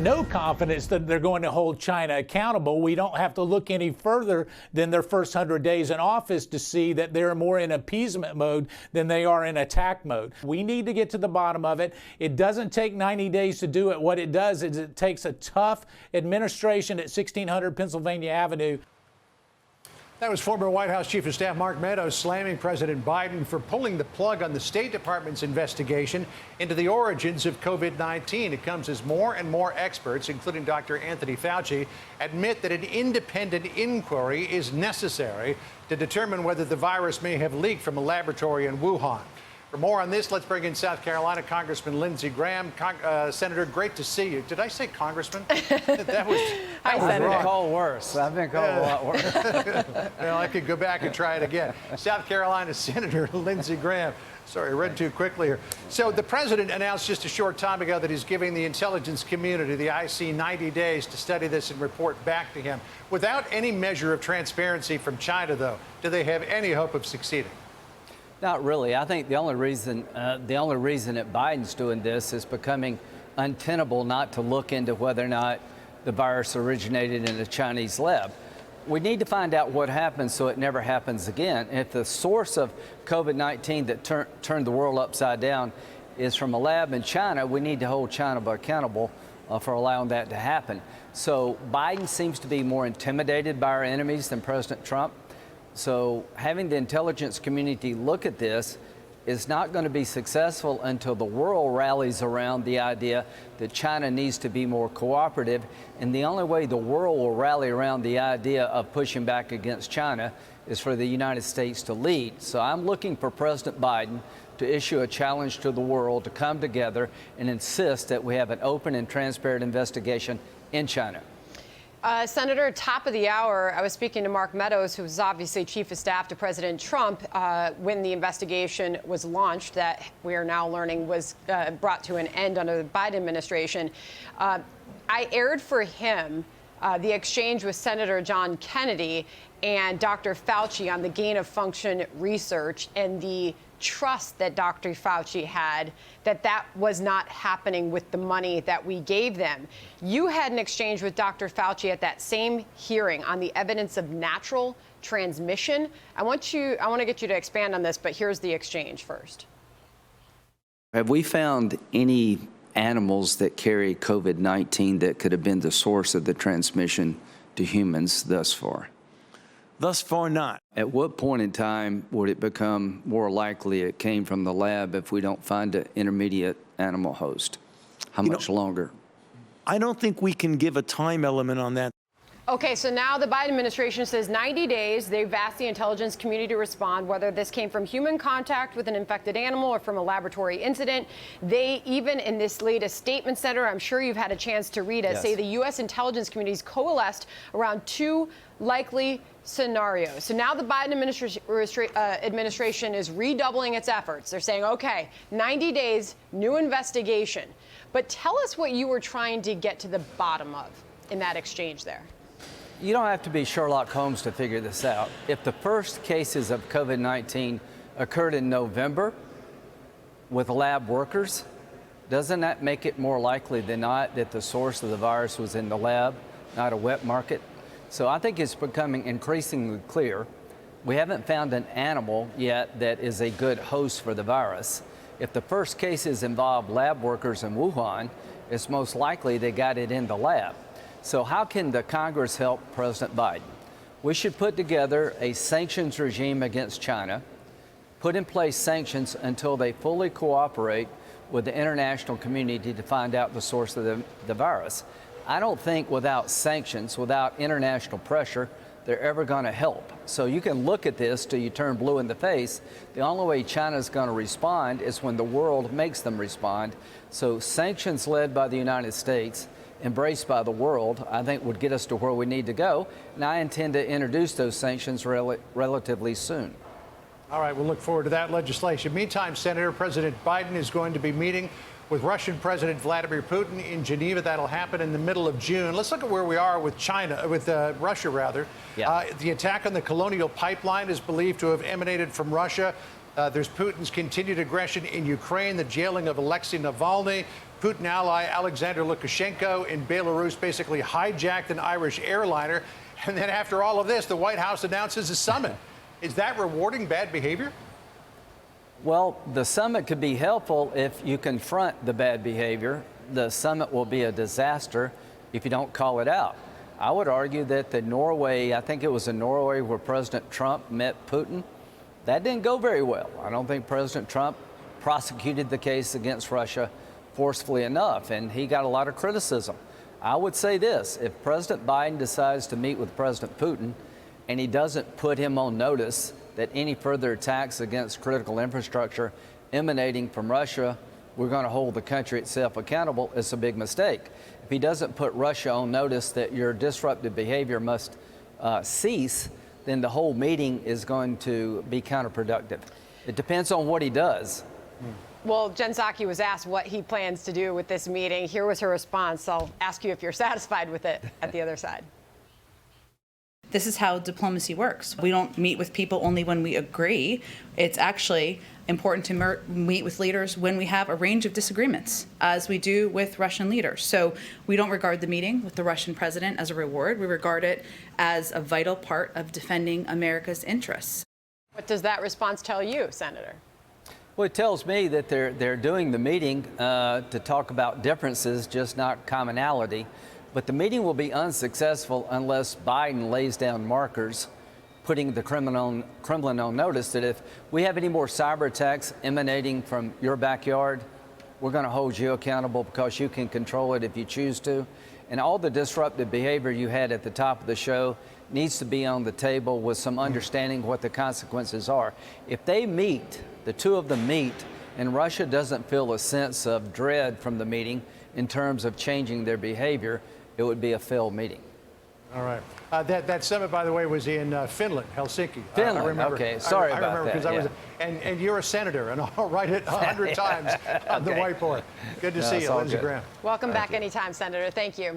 no confidence that they're going to hold China accountable. We don't have to look any further than their first 100 days in office to see that they're more in appeasement mode than they are in attack mode. We need to get to the bottom of it. It doesn't take 90 days to do it. What it does is it takes a tough administration at 1600 Pennsylvania Avenue. That was former White House Chief of Staff Mark Meadows slamming President Biden for pulling the plug on the State Department's investigation into the origins of COVID-19. It comes as more and more experts, including Dr. Anthony Fauci, admit that an independent inquiry is necessary to determine whether the virus may have leaked from a laboratory in Wuhan. For more on this, let's bring in South Carolina Congressman Lindsey Graham. Senator, great to see you. Did I say Congressman? That was I've been called worse. I've been called a lot worse. Well, I could go back and try it again. South Carolina Senator Lindsey Graham. Sorry, I read too quickly here. So the president announced just a short time ago that he's giving the intelligence community, the IC, 90 days to study this and report back to him. Without any measure of transparency from China, though, do they have any hope of succeeding? Not really. I think the only reason that Biden's doing this is becoming untenable not to look into whether or not the virus originated in a Chinese lab. We need to find out what happened so it never happens again. If the source of COVID-19 that turned the world upside down is from a lab in China, we need to hold China accountable for allowing that to happen. So Biden seems to be more intimidated by our enemies than President Trump. So having the intelligence community look at this is not going to be successful until the world rallies around the idea that China needs to be more cooperative. And the only way the world will rally around the idea of pushing back against China is for the United States to lead. So I'm looking for President Biden to issue a challenge to the world to come together and insist that we have an open and transparent investigation in China. Senator, top of the hour, I was speaking to Mark Meadows, who was obviously chief of staff to President Trump when the investigation was launched that we are now learning was brought to an end under the Biden administration. I aired for him the exchange with Senator John Kennedy and Dr. Fauci on the gain-of-function research and the trust that Dr. Fauci had that was not happening with the money that we gave them. You had an exchange with Dr. Fauci at that same hearing on the evidence of natural transmission. I want to get you to expand on this, but here's the exchange first. Have we found any animals that carry COVID-19 that could have been the source of the transmission to humans thus far? Thus far, not. At what point in time would it become more likely it came from the lab if we don't find an intermediate animal host? How much longer? I don't think we can give a time element on that. Okay, so now the Biden administration says 90 days. They've asked the intelligence community to respond, whether this came from human contact with an infected animal or from a laboratory incident. They even in this latest statement, Senator, I'm sure you've had a chance to read it, say the U.S. intelligence community's coalesced around two likely scenarios. So now the Biden administration is redoubling its efforts. They're saying, okay, 90 days, new investigation. But tell us what you were trying to get to the bottom of in that exchange there. You don't have to be Sherlock Holmes to figure this out. If the first cases of COVID-19 occurred in November with lab workers, doesn't that make it more likely than not that the source of the virus was in the lab, not a wet market? So I think it's becoming increasingly clear. We haven't found an animal yet that is a good host for the virus. If the first cases involve lab workers in Wuhan, it's most likely they got it in the lab. So how can the Congress help President Biden? We should put together a sanctions regime against China, put in place sanctions until they fully cooperate with the international community to find out the source of the virus. I don't think without sanctions, without international pressure, they're ever going to help. So you can look at this till you turn blue in the face. The only way China's going to respond is when the world makes them respond. So sanctions led by the United States, embraced by the world, I think would get us to where we need to go. And I intend to introduce those sanctions relatively soon. All right, we'll look forward to that legislation. Meantime, Senator, President Biden is going to be meeting with Russian President Vladimir Putin in Geneva. That'll happen in the middle of June. Let's look at where we are with Russia, rather. Yeah. The attack on the Colonial Pipeline is believed to have emanated from Russia. There's Putin's continued aggression in Ukraine, the jailing of Alexei Navalny. Putin ally Alexander Lukashenko in Belarus basically hijacked an Irish airliner. And then after all of this, the White House announces a summit. Is that rewarding bad behavior? Well, the summit could be helpful if you confront the bad behavior. The summit will be a disaster if you don't call it out. I would argue that I think it was in Norway where President Trump met Putin, that didn't go very well. I don't think President Trump prosecuted the case against Russia forcefully enough, and he got a lot of criticism. I would say this: if President Biden decides to meet with President Putin and he doesn't put him on notice that any further attacks against critical infrastructure emanating from Russia, we're going to hold the country itself accountable, it's a big mistake. If he doesn't put Russia on notice that your disruptive behavior must cease, then the whole meeting is going to be counterproductive. It depends on what he does. Well, Jen Psaki was asked what he plans to do with this meeting. Here was her response. I'll ask you if you're satisfied with it at the other side. This is how diplomacy works. We don't meet with people only when we agree. It's actually important to meet with leaders when we have a range of disagreements, as we do with Russian leaders. So we don't regard the meeting with the Russian president as a reward. We regard it as a vital part of defending America's interests. What does that response tell you, Senator? Well, it tells me that they're doing the meeting to talk about differences, just not commonality. But the meeting will be unsuccessful unless Biden lays down markers, putting the Kremlin on notice that if we have any more cyber attacks emanating from your backyard, we're going to hold you accountable because you can control it if you choose to. And all the disruptive behavior you had at the top of the show needs to be on the table with some understanding what the consequences are. If they meet, the two of them meet, and Russia doesn't feel a sense of dread from the meeting in terms of changing their behavior, it would be a failed meeting. All right. That summit, by the way, was in Finland, Helsinki. Finland, I remember. okay. Sorry about that. I was, and you're a senator, and I'll write it 100 times on the whiteboard. Good to see you, Lindsey Graham. Welcome back anytime, Senator. Thank you.